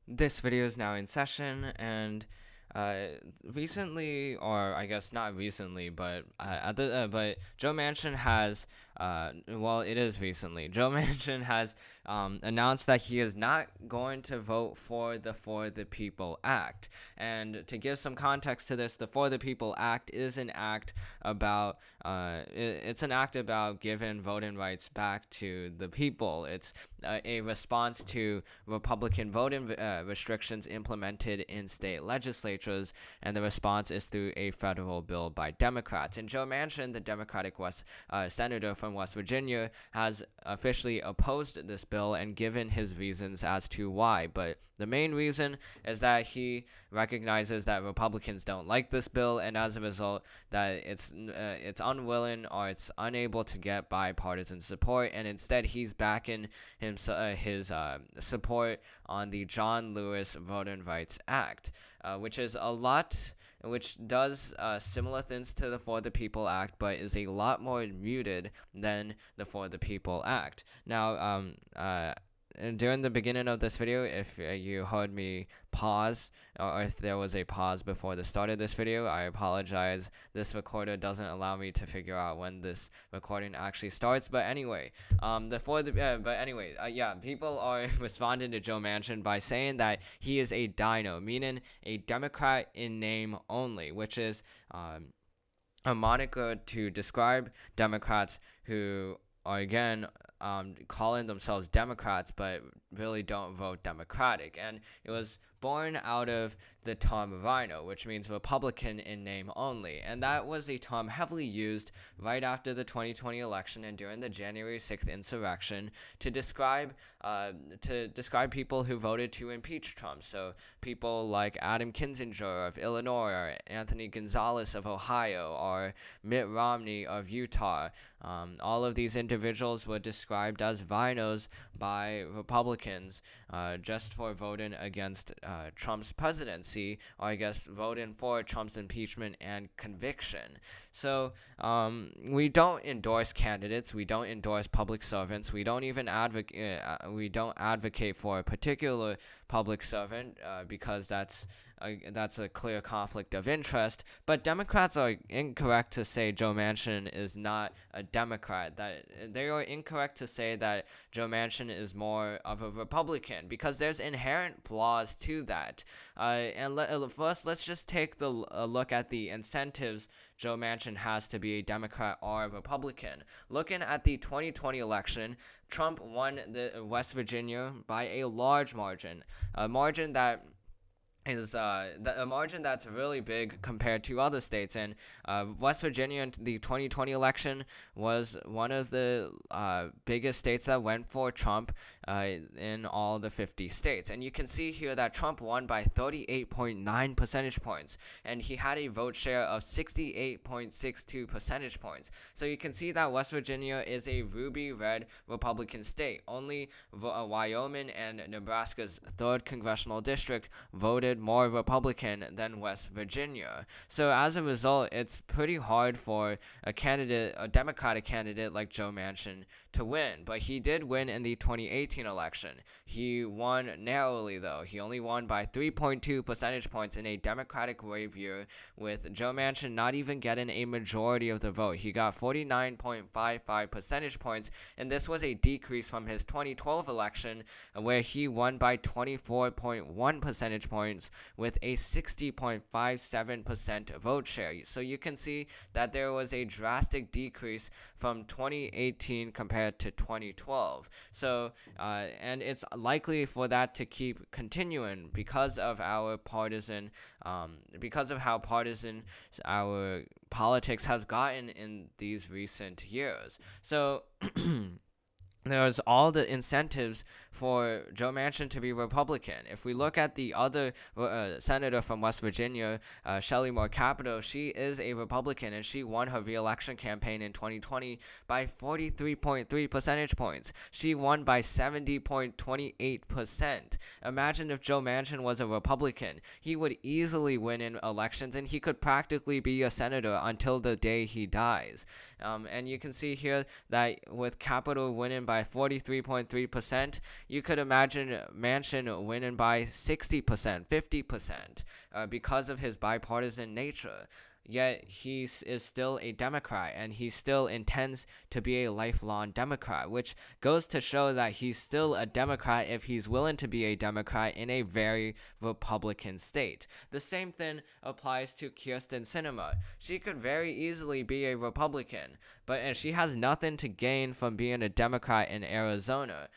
This video is now in session, and uh, recently, or I guess not recently, but Joe Manchin has, well, it is recently. Joe Manchin has announced that he is not going to vote for the People Act. And to give some context to this, the For the People Act is an act about it's an act about giving voting rights back to the people. It's a response to Republican voting restrictions implemented in state legislatures, and the response is through a federal bill by Democrats. And Joe Manchin, the Democratic senator from West Virginia, has officially opposed this bill and given his reasons as to why. But the main reason is that he recognizes that Republicans don't like this bill, and as a result, that it's unwilling or it's unable to get bipartisan support, and instead he's backing his support on the John Lewis Voting Rights Act, which is a lot, which does similar things to the For the People Act, but is a lot more muted than the For the People Act. Now, during the beginning of this video, if you heard me pause, or if there was a pause before the start of this video, I apologize. This recorder doesn't allow me to figure out when this recording actually starts. But anyway, yeah, people are responding to Joe Manchin by saying that he is a DINO, meaning a Democrat in name only, which is a moniker to describe Democrats who are, again, calling themselves Democrats but really don't vote Democratic. And it was born out of the term RINO, which means Republican in name only. And that was a term heavily used right after the 2020 election and during the January 6th insurrection to describe people who voted to impeach Trump. So people like Adam Kinzinger of Illinois, or Anthony Gonzalez of Ohio, or Mitt Romney of Utah. All of these individuals were described as RINOs by Republicans just for voting against Trump's presidency, or I guess voting for Trump's impeachment and conviction. So we don't endorse candidates. We don't endorse public servants. We don't even advocate. We don't advocate for a particular public servant because that's a clear conflict of interest. But Democrats are incorrect to say Joe Manchin is not a Democrat. That they are incorrect to say that Joe Manchin is more of a Republican, because there's inherent flaws to that. First, let's just take a look at the incentives Joe Manchin has to be a Democrat or a Republican. Looking at the 2020 election, Trump won the West Virginia by a large margin, a margin that is a margin that's really big compared to other states. And West Virginia in the 2020 election was one of the biggest states that went for Trump in all the 50 states. And you can see here that Trump won by 38.9 percentage points, and he had a vote share of 68.62 percentage points. So you can see that West Virginia is a ruby red Republican state. Only Wyoming and Nebraska's 3rd congressional district voted more Republican than West Virginia. So as a result, it's pretty hard for a Democratic candidate like Joe Manchin to win. But he did win in the 2018 election. He won narrowly, though. He only won by 3.2 percentage points in a Democratic wave year, with Joe Manchin not even getting a majority of the vote. He got 49.55 percentage points, and this was a decrease from his 2012 election, where he won by 24.1 percentage points with a 60.57% vote share. So you can see that there was a drastic decrease from 2018 compared to 2012. So, and it's likely for that to keep continuing because of our because of how partisan our politics has gotten in these recent years. So, there's all the incentives for Joe Manchin to be Republican. If we look at the other senator from West Virginia, Shelley Moore Capito, she is a Republican, and she won her re-election campaign in 2020 by 43.3 percentage points. She won by 70.28%. Imagine if Joe Manchin was a Republican. He would easily win in elections, and he could practically be a senator until the day he dies. And you can see here that with Capito winning by by 43.3%, you could imagine Manchin winning by 60%, 50%, because of his bipartisan nature. Yet he is still a Democrat, and he still intends to be a lifelong Democrat, which goes to show that he's still a Democrat if he's willing to be a Democrat in a very Republican state. The same thing applies to Kyrsten Sinema. She could very easily be a Republican, but she has nothing to gain from being a Democrat in Arizona.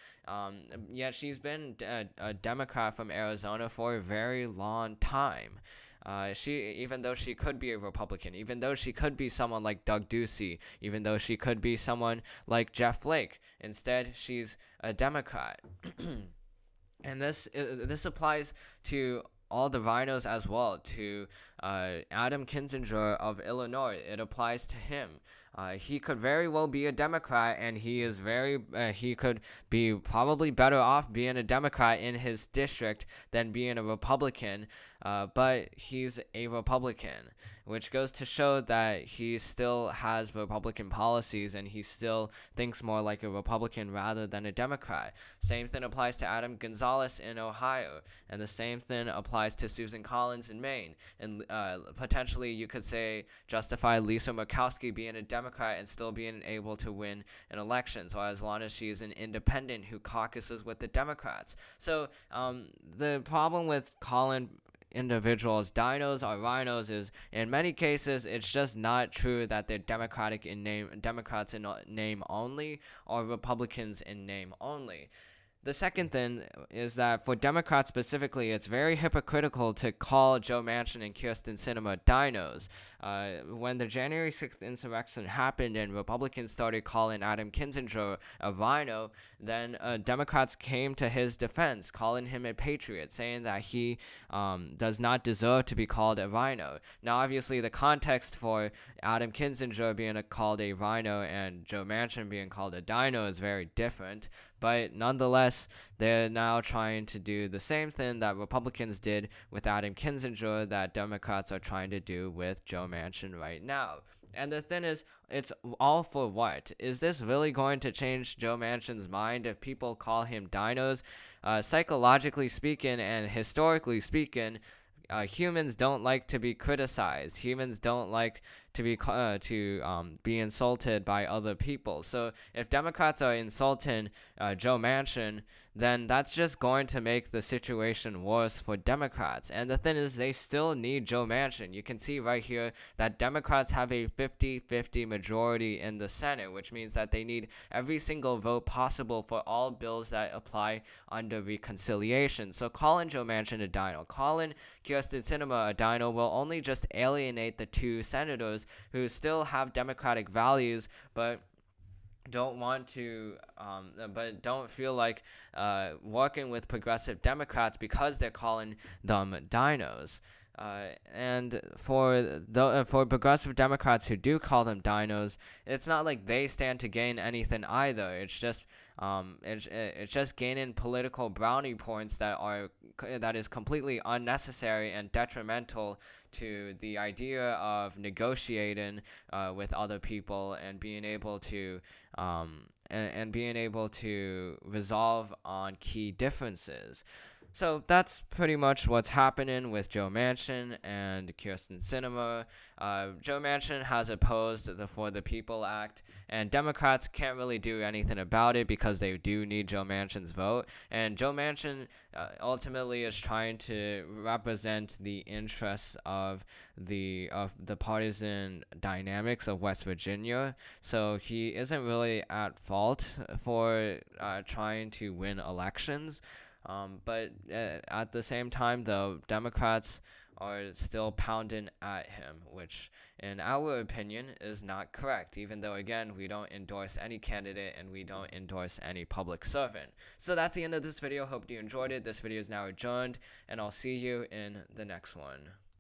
Yet she's been a Democrat from Arizona for a very long time. Even though she could be a Republican, even though she could be someone like Doug Ducey, even though she could be someone like Jeff Flake, instead she's a Democrat. And this applies to all the rhinos as well, to Adam Kinzinger of Illinois. It applies to him. He could very well be a Democrat, and he could be probably better off being a Democrat in his district than being a Republican, but he's a Republican, which goes to show that he still has Republican policies, and he still thinks more like a Republican rather than a Democrat. Same thing applies to Adam Gonzalez in Ohio, and the same thing applies to Susan Collins in Maine, and potentially you could justify Lisa Murkowski being a Democrat and still being able to win an election, so as long as she is an independent who caucuses with the Democrats. So the problem with calling individuals dinos or rhinos is, in many cases, it's just not true that they're Democratic in name, Democrats in name only, or Republicans in name only. The second thing is that for Democrats specifically, it's very hypocritical to call Joe Manchin and Kyrsten Sinema dinos. When the January 6th insurrection happened and Republicans started calling Adam Kinzinger a rhino, then Democrats came to his defense, calling him a patriot, saying that he does not deserve to be called a rhino. Now, obviously, the context for Adam Kinzinger being called a rhino and Joe Manchin being called a dino is very different. But nonetheless, they're now trying to do the same thing that Republicans did with Adam Kinzinger that Democrats are trying to do with Joe Manchin right now. And the thing is, it's all for what? Is this really going to change Joe Manchin's mind if people call him dinos? Psychologically speaking and historically speaking, humans don't like to be criticized. Humans don't like to be insulted by other people. So if Democrats are insulting Joe Manchin, then that's just going to make the situation worse for Democrats. And the thing is, they still need Joe Manchin. You can see right here that Democrats have a 50-50 majority in the Senate, which means that they need every single vote possible for all bills that apply under reconciliation. So calling Joe Manchin a dino, calling Kyrsten Sinema a dino will only just alienate the two senators who still have Democratic values, but don't feel like working with progressive Democrats because they're calling them dinos. And for progressive Democrats who do call them dinos, it's not like they stand to gain anything either. It's just gaining political brownie points that is completely unnecessary and detrimental to the idea of negotiating with other people and being able to resolve on key differences. So that's pretty much what's happening with Joe Manchin and Kyrsten Sinema. Joe Manchin has opposed the For the People Act, and Democrats can't really do anything about it because they do need Joe Manchin's vote. And Joe Manchin ultimately is trying to represent the interests of the partisan dynamics of West Virginia. So he isn't really at fault for trying to win elections. But at the same time, though, Democrats are still pounding at him, which, in our opinion, is not correct, even though, again, we don't endorse any candidate and we don't endorse any public servant. So that's the end of this video. Hope you enjoyed it. This video is now adjourned, and I'll see you in the next one.